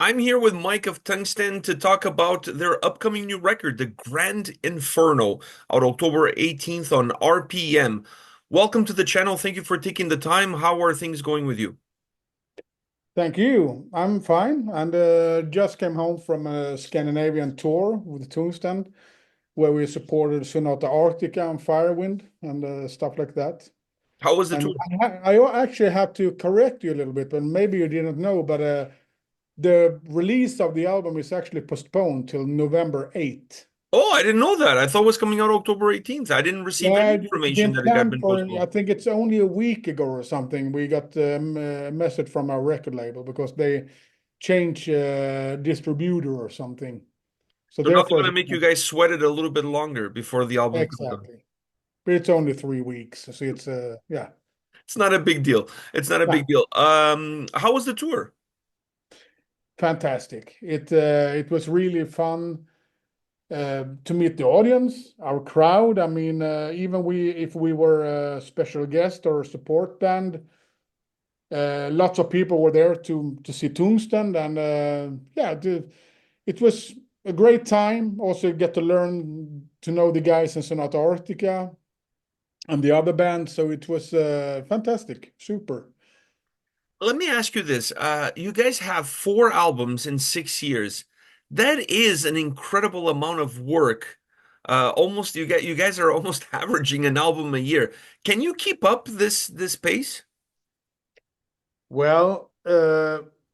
I'm here with Mike of Tungsten to talk about their upcoming new record, The Grand Inferno, out October 18th on RPM. Welcome to the channel. Thank you for taking the time. How are things going with you? Thank you. I'm fine, and just came home from a Scandinavian tour with Tungsten, where we supported Sonata Arctica and Firewind and stuff like that. How was the And tour? I actually have to correct you a little bit, but maybe you didn't know, but the release of the album is actually postponed till November 8th. Oh, I didn't know that. I thought it was coming out October 18th. I didn't receive any Yeah, it's information been that it had planned been for, I postponed. think it's only a week ago or something. We got a message from our record label because they changed distributor or something. So So nothing therefore, going to make you guys sweat it a little bit longer before the album comes out. exactly. But it's only 3 weeks, so it's yeah, It's not a big deal. It's not a yeah, big deal. How was the tour? fantastic. It was really fun to meet the audience, our crowd. I mean, even we if we were a special guest or a support band, lots of people were there to see Tungsten, and yeah, it was a great time. Also, get to learn to know the guys in Sonata Arctica and the other band. So it was fantastic, super. Let me ask you this. You guys have 4 albums in 6 years. That is an incredible amount of work. Almost you guys are almost averaging an album a year. Can you keep up this pace? Well,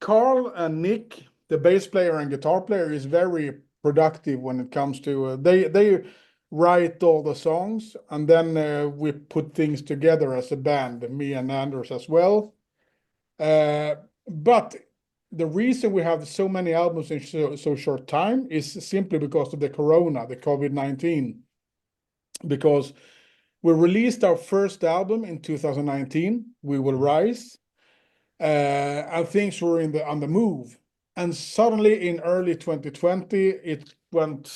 Carl and Nick, the bass player and guitar player, is very productive when it comes to they write all the songs and then we put things together as a band, me and Anders as well. Uh, but the reason we have so many albums in so short time is simply because of the Corona, the COVID-19. Because we released our first album in 2019, We Will Rise, and things were on the move. And suddenly in early 2020, it went,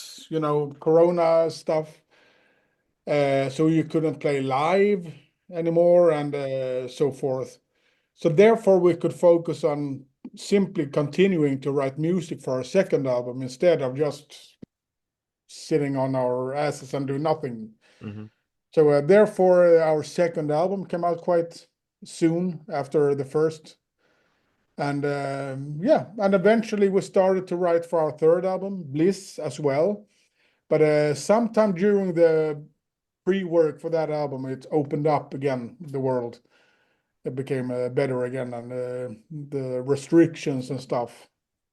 Corona stuff. So you couldn't play live anymore and so forth. So therefore, we could focus on simply continuing to write music for our second album instead of just sitting on our asses and do nothing. Hmm. So therefore, our second album came out quite soon after the first. And yeah, and eventually we started to write for our third album, Bliss, as well. But sometime during the pre-work for that album, it opened up again, the world. It became better again, and the restrictions and stuff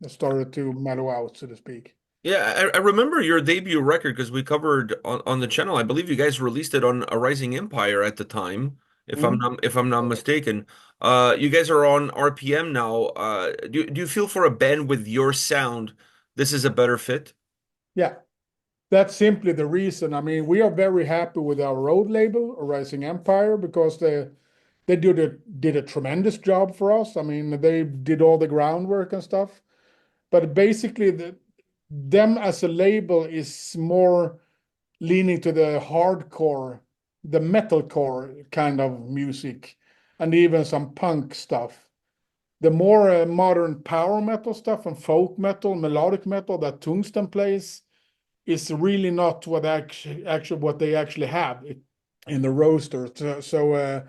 started to mellow out, so to speak. Yeah, I remember your debut record because we covered on the channel. I believe you guys released it on A Rising Empire at the time, Mm. if I'm not mistaken. You guys are on RPM now. Do you feel for a band with your sound, this is a better fit? Yeah, that's simply the reason. I mean, we are very happy with our road label, A Rising Empire, because they did a tremendous job for us. I mean, they did all the groundwork and stuff. But basically, them as a label is more leaning to the hardcore, the metalcore kind of music, and even some punk stuff. The more modern power metal stuff and folk metal, melodic metal that Tungsten plays is really not what actually what they actually have in the roster. So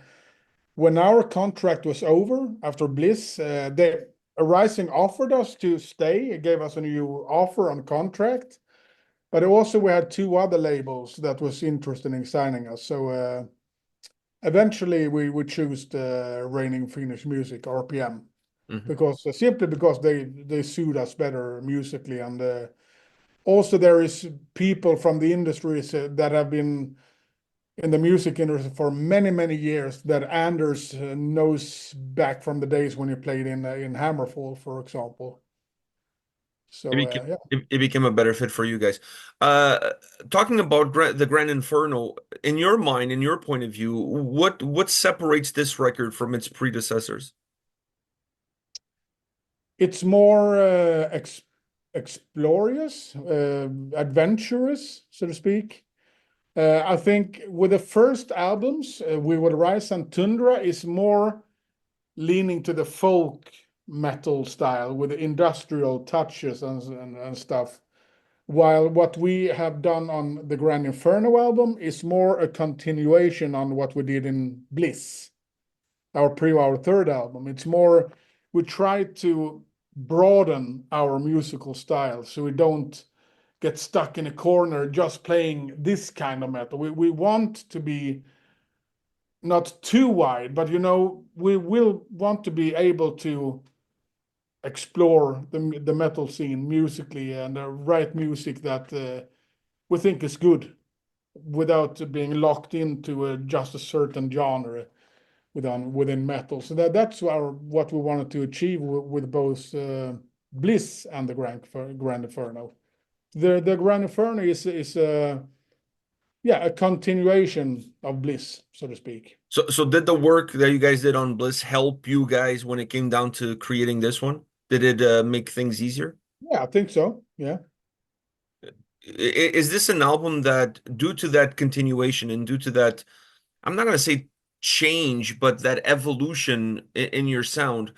when our contract was over after Bliss, they Arising offered us to stay. It gave us a new offer on contract, but also we had two other labels that was interested in signing us. So eventually we choose the Reigning Phoenix Music (RPM) Hmm. because simply because they suit us better musically, and also there is people from the industries that have been in the music industry for many years that Anders knows back from the days when he played in Hammerfall, for example. So yeah. It became a better fit for you guys. Uh, Talking about the Grand Inferno, in your mind, in your point of view, what separates this record from its predecessors? It's more explorers, adventurous, so to speak. I think with the first albums, We Will Rise and Tundra is more leaning to the folk metal style with industrial touches and stuff. While what we have done on the Grand Inferno album is more a continuation on what we did in Bliss, our third album. It's more, we try to broaden our musical style so we don't get stuck in a corner just playing this kind of metal. We want to be not too wide, but we will want to be able to explore the metal scene musically and write music that we think is good without being locked into just a certain genre within metal. So that's what we wanted to achieve with both Bliss and the Grand Inferno. The Grand Inferno is yeah, a continuation of Bliss, so to speak. So did the work that you guys did on Bliss help you guys when it came down to creating this one? Did it make things easier? Yeah, I think so. Yeah. Is this an album that, due to that continuation and due to that, I'm not going to say change, but that evolution in your sound,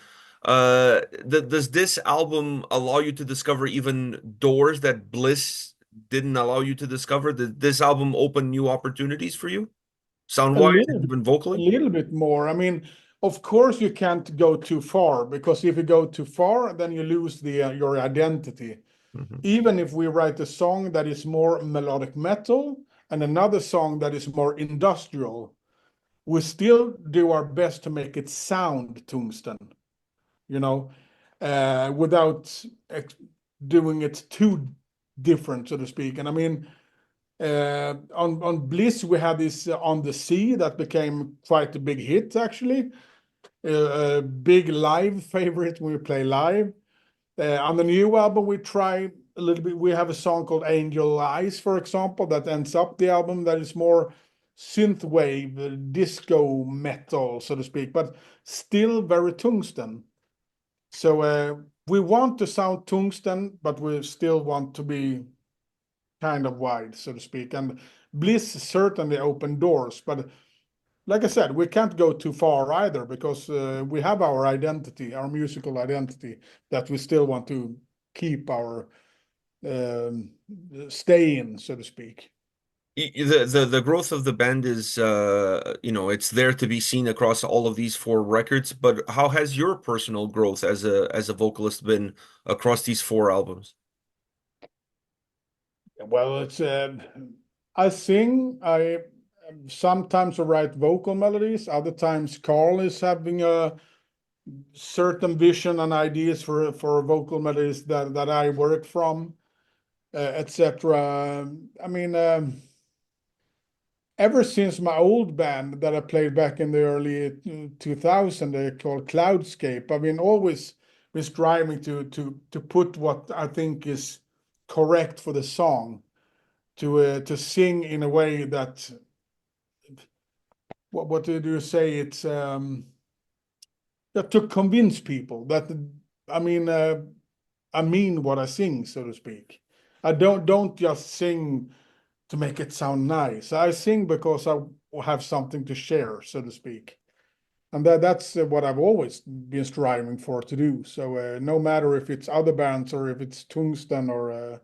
does this album allow you to discover even doors that Bliss didn't allow you to discover? Did this album open new opportunities for you, A sound-wise little, and even a vocally? little bit more. I mean, of course, you can't go too far because if you go too far, then you lose your identity. Mhm. Even if we write a song that is more melodic metal and another song that is more industrial, we still do our best to make it sound Tungsten, you know, without doing it too different, so to speak. And I mean, on Bliss, we had this On the Sea that became quite a big hit, actually. A big live favorite when we play live. On the new album, we try a little bit. We have a song called Angel Eyes, for example, that ends up the album that is more synthwave, disco metal, so to speak, but still very Tungsten. So we want to sound Tungsten, but we still want to be kind of wide, so to speak. And Bliss certainly opened doors, but like I said, we can't go too far either because we have our identity, our musical identity that we still want to keep our um, stay in, so to speak. The growth of the band is it's there to be seen across all of these four records, but how has your personal growth as a vocalist been across these four albums? Well, it's I sing. I sometimes write vocal melodies. Other times, Carl is having a certain vision and ideas for vocal melodies that I work from, etc. I mean, ever since my old band that I played back in the early 2000, they called Cloudscape. I've been always been striving to put what I think is correct for the song, to sing in a way that what do you say? It's to convince people that I mean I mean what I sing, so to speak. I don't just sing to make it sound nice. I sing because I have something to share, so to speak. And that's what I've always been striving for to do. So no matter if it's other bands or if it's Tungsten or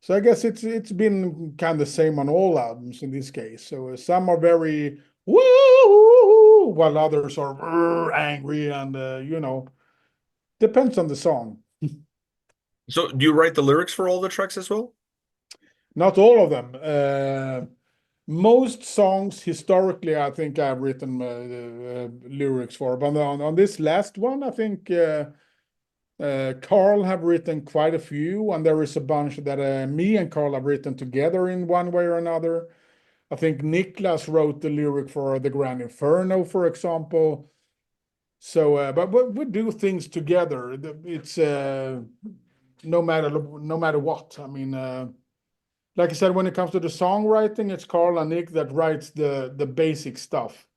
so I guess it's been kind of the same on all albums in this case. So some are very woo, while others are angry and depends on the song. So, do you write the lyrics for all the tracks as well? Not all of them. Most songs historically, I think I've written lyrics for, but on this last one, I think Carl have written quite a few, and there is a bunch that me and Carl have written together in one way or another. I think Niklas wrote the lyric for the Grand Inferno, for example. So, but we do things together. It's no matter what. I mean, like I said, when it comes to the songwriting, it's Carl and Nick that writes the basic stuff,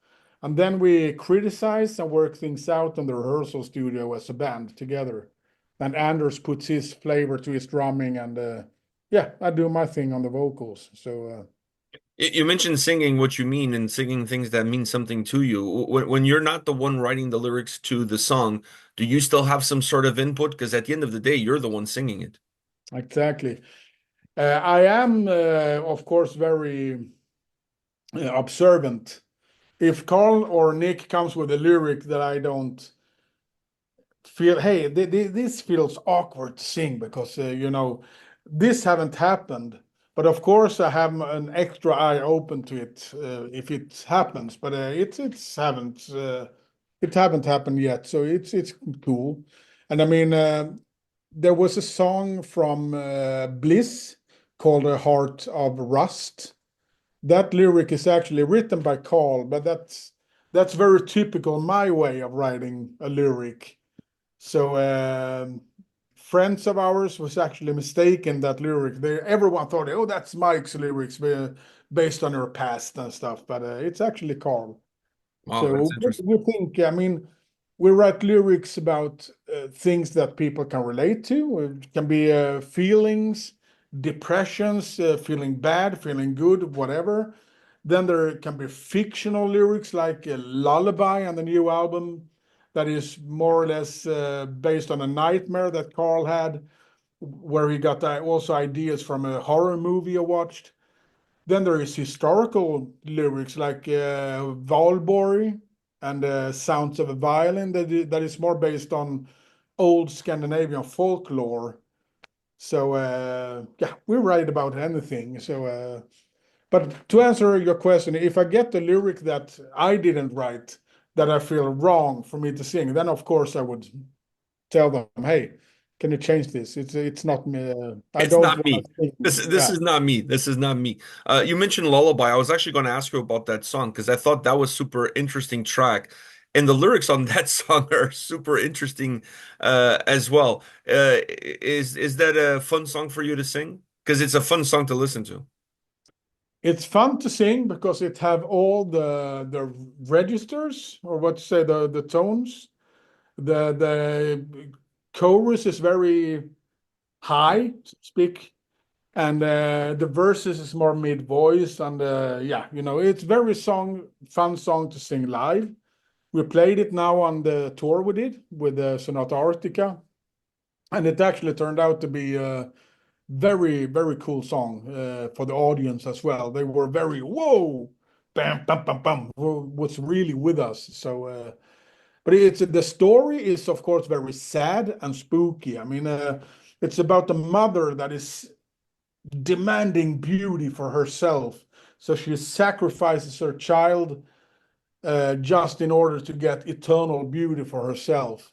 and then we criticize and work things out in the rehearsal studio as a band together. And Anders puts his flavor to his drumming, and yeah, I do my thing on the vocals. So You mentioned singing what you mean and singing things that mean something to you. When you're not the one writing the lyrics to the song, do you still have some sort of input? Because at the end of the day, you're the one singing it. Exactly. I am, of course, very observant. If Carl or Nick comes with a lyric that I don't feel, hey, this feels awkward to sing because this haven't happened. But of course, I have an extra eye open to it if it happens. But it haven't happened yet, so it's cool. And I mean, there was a song from Bliss called "A Heart of Rust." That lyric is actually written by Carl, but that's very typical my way of writing a lyric. So friends of ours was actually mistaken that lyric. Everyone thought, oh, that's Mike's lyrics based on her past and stuff, but it's actually Carl. Wow, that's So interesting. we think, I mean, we write lyrics about things that people can relate to. It can be feelings, depressions, feeling bad, feeling good, whatever. Then there can be fictional lyrics like a lullabi on the new album that is more or less based on a nightmare that Carl had, where he got also ideas from a horror movie I watched. Then there is historical lyrics like Valborg and Sounds of a Violin that is more based on old Scandinavian folklore. So yeah, we write about anything. So, but to answer your question, if I get the lyric that I didn't write that I feel wrong for me to sing, then of course I would tell them, hey, can you change this? It's not me. I It's don't not want me. to sing. This Yeah. is not me. This is not me. You mentioned Lullaby. I was actually going to ask you about that song because I thought that was super interesting track, and the lyrics on that song are super interesting as well. Is that a fun song for you to sing? Because it's a fun song to listen to. It's fun to sing because it have all the registers or what to say the tones. The chorus is very high, so to speak, and the verses is more mid voice and yeah, it's very fun song to sing live. We played it now on the tour we did with Sonata Arctica, and it actually turned out to be very, very cool song for the audience as well. They were very, whoa, bam, bam, bam, bam, was really with us. So, but the story is, of course, very sad and spooky. I mean, it's about the mother that is demanding beauty for herself. So she sacrifices her child just in order to get eternal beauty for herself.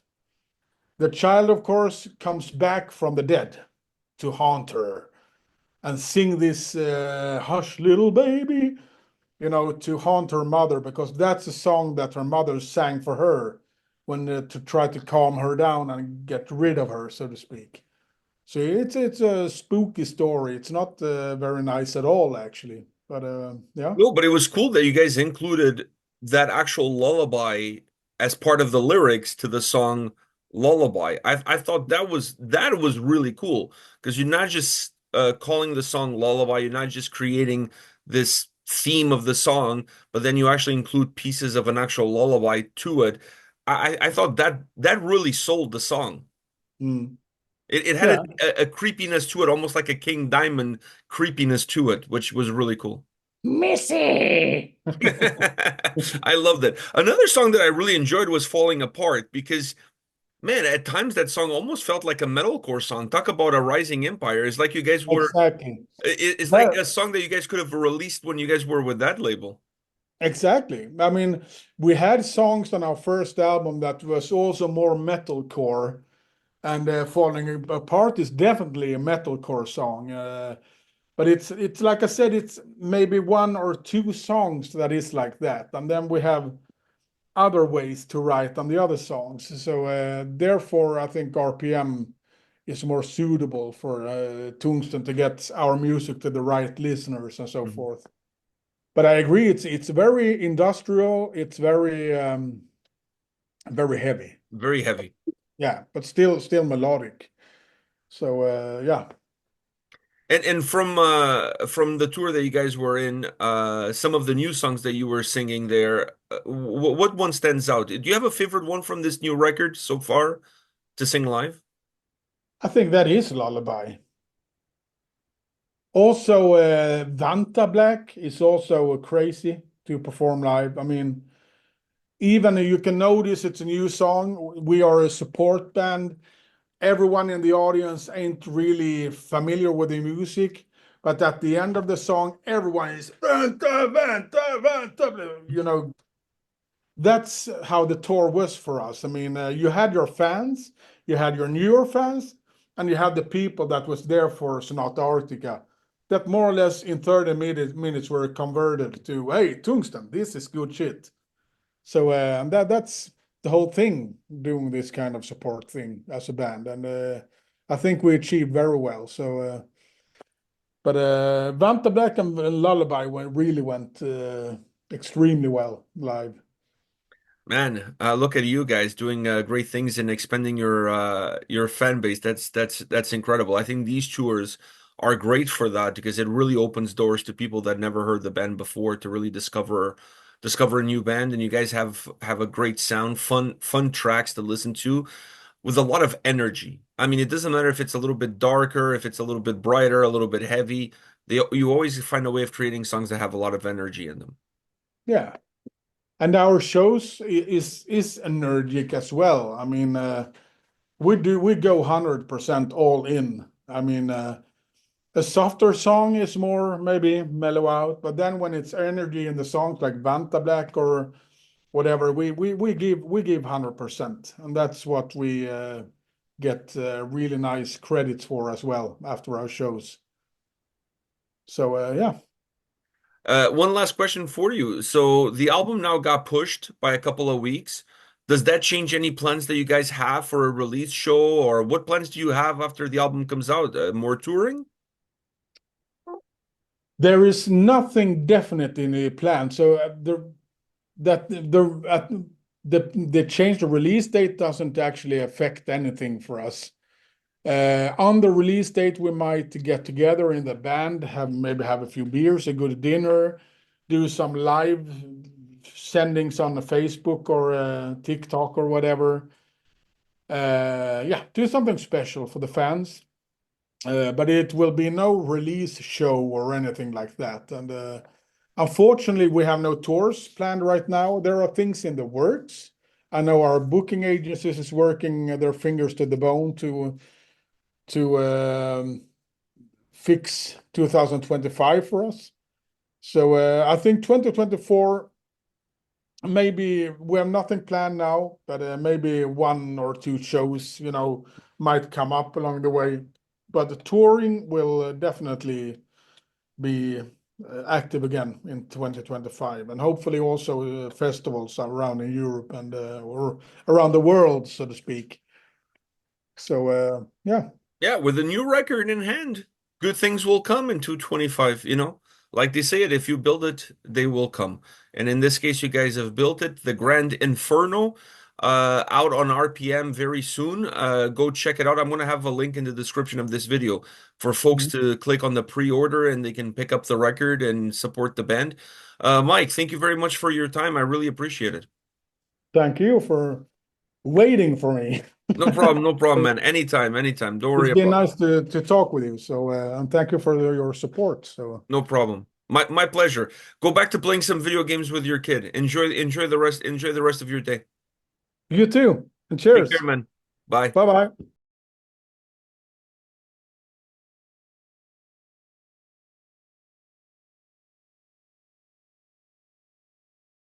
The child, of course, comes back from the dead to haunt her and sing this hush little baby, to haunt her mother because that's a song that her mother sang for her when to try to calm her down and get rid of her, so to speak. So it's a spooky story. It's not very nice at all, actually. But yeah, No, but it was cool that you guys included that actual lullaby as part of the lyrics to the song Lullaby. I thought that was really cool because you're not just calling the song Lullaby, you're not just creating this theme of the song, but then you actually include pieces of an actual lullaby to it. I thought that really sold the song. mm, It had yeah. a creepiness to it, almost like a King Diamond creepiness to it, which was really cool. Missy. I loved it. Another song that I really enjoyed was Falling Apart because, man, at times that song almost felt like a metalcore song. Talk about a rising empire. It's like you guys were, Exactly. it's like Well, a song that you guys could have released when you guys were with that label. exactly. I mean, we had songs on our first album that was also more metalcore, and Falling Apart is definitely a metalcore song. But it's like I said, it's maybe one or two songs that is like that, and then we have other ways to write on the other songs. So therefore, I think RPM is more suitable for Tungsten to get our music to the right listeners and so Mhm. forth. But I agree, it's very industrial. It's very heavy. Very heavy. Yeah, but still melodic. So yeah. And from the tour that you guys were in, some of the new songs that you were singing there, what one stands out? Do you have a favorite one from this new record so far to sing live? I think that is Lullaby. Also, Vanta Black is also crazy to perform live. I mean, even you can notice it's a new song. We are a support band. Everyone in the audience ain't really familiar with the music, but at the end of the song, everyone is Vanta, Vanta, Vanta. That's how the tour was for us. I mean, you had your fans, you had your newer fans, and you had the people that was there for Sonata Arctica. That more or less in 30 minutes were converted to, hey, Tungsten, this is good shit. So and that's the whole thing, doing this kind of support thing as a band, and I think we achieved very well. So, but Vanta Black and Lullaby really went extremely well live. Man, look at you guys doing great things and expanding your fan base. That's incredible. I think these tours are great for that because it really opens doors to people that never heard the band before to really discover a new band. And you guys have a great sound, fun tracks to listen to with a lot of energy. I mean, it doesn't matter if it's a little bit darker, if it's a little bit brighter, a little bit heavy. You always find a way of creating songs that have a lot of energy in them. Yeah, and our shows is energetic as well. I mean, we go 100% all in. I mean, a softer song is more maybe mellow out, but then when it's energy in the songs like Vanta Black or whatever, we give 100%, and that's what we get really nice credits for as well after our shows. So yeah. One last question for you. So the album now got pushed by a couple of weeks. Does that change any plans that you guys have for a release show, or what plans do you have after the album comes out? More touring? There is nothing definite in the plan. So the change the release date doesn't actually affect anything for us. On the release date, we might get together in the band, have a few beers, a good dinner, do some live sendings on the Facebook or TikTok or whatever. Yeah, do something special for the fans. But it will be no release show or anything like that. And unfortunately, we have no tours planned right now. There are things in the works. I know our booking agencies is working their fingers to the bone to fix 2025 for us. So I think 2024, maybe we have nothing planned now, but maybe one or two shows, might come up along the way. But the touring will definitely be active again in 2025, and hopefully also festivals around in Europe and or around the world, so to speak. So yeah. Yeah, with a new record in hand, good things will come in 225, you know. Like they say it, if you build it, they will come. And in this case, you guys have built it. The Grand Inferno, out on RPM very soon. Go check it out. I'm gonna have a link in the description of this video for folks Mhm. to click on the pre-order and they can pick up the record and support the band. Mike, thank you very much for your time. I really appreciate it. Thank you for waiting for me. No problem, man. Anytime, anytime. Don't It's worry been about it. nice to talk with you. So and thank you for your support. So No problem. My pleasure. Go back to playing some video games with your kid. Enjoy the rest of your day. you too, and Take care, cheers. man. Bye. Bye bye.